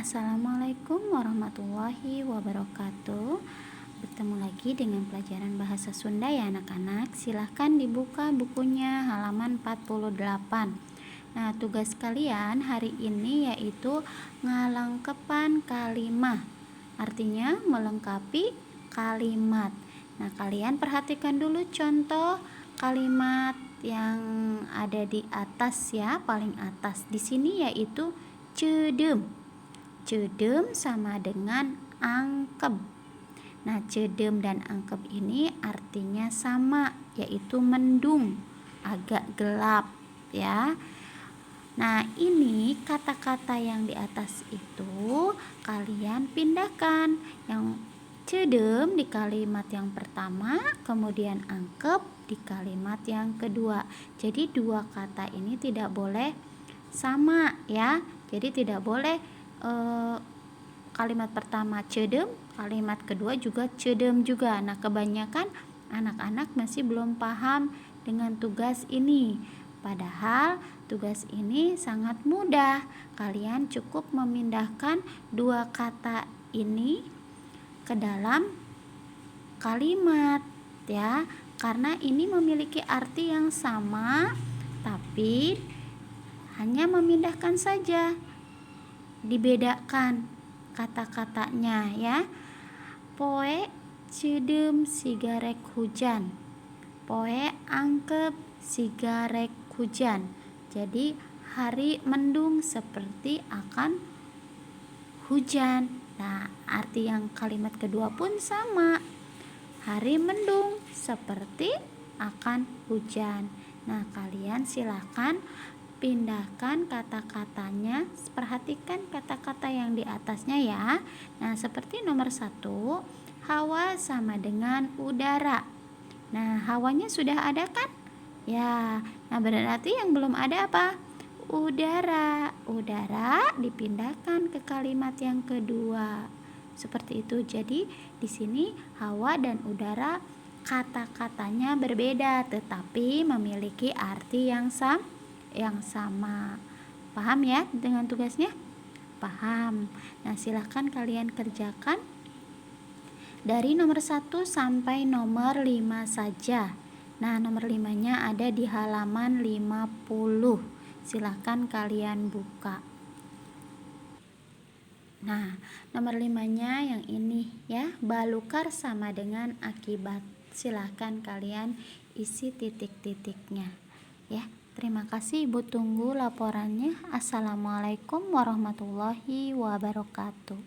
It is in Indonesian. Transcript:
Assalamualaikum warahmatullahi wabarakatuh. Bertemu lagi dengan pelajaran bahasa Sunda ya anak-anak. Silahkan dibuka bukunya halaman 48. Nah, tugas kalian hari ini yaitu ngalengkepan kalimat. Artinya melengkapi kalimat. Nah, kalian perhatikan dulu contoh kalimat yang ada di atas ya, paling atas. Di sini yaitu cedem. Cedem sama dengan angkep. Nah, cedem dan angkep ini artinya sama, yaitu mendung, agak gelap ya. Nah, ini kata-kata yang di atas itu kalian pindahkan. Yang cedem di kalimat yang pertama, kemudian angkep di kalimat yang kedua. Jadi dua kata ini tidak boleh sama ya. Jadi tidak boleh kalimat pertama cedem, kalimat kedua juga cedem juga. Nah, kebanyakan anak-anak masih belum paham dengan tugas ini. Padahal tugas ini sangat mudah. Kalian cukup memindahkan dua kata ini ke dalam kalimat ya. Karena ini memiliki arti yang sama, tapi hanya memindahkan saja. Dibedakan kata-katanya ya. Poe cedem sigarek hujan, poe angkep sigarek hujan. Jadi hari mendung seperti akan hujan. Nah, arti yang kalimat kedua pun sama, hari mendung seperti akan hujan. Nah, kalian silakan pindahkan kata-katanya, perhatikan kata-kata yang di atasnya ya. Nah, seperti nomor 1, hawa sama dengan udara. Nah, hawanya sudah ada kan? Ya, nah berarti yang belum ada apa? Udara. Udara dipindahkan ke kalimat yang kedua. Seperti itu. Jadi, di sini hawa dan udara kata-katanya berbeda, tetapi memiliki arti yang sama. Paham ya dengan tugasnya? Paham. Nah, silahkan kalian kerjakan dari nomor 1 sampai nomor 5 saja. Nah, nomor 5-nya ada di halaman 50. Silahkan kalian buka. Nah, nomor 5-nya yang ini ya, balukar sama dengan akibat. Silahkan kalian isi titik-titiknya ya. Terima kasih, Ibu tunggu laporannya. Assalamualaikum warahmatullahi wabarakatuh.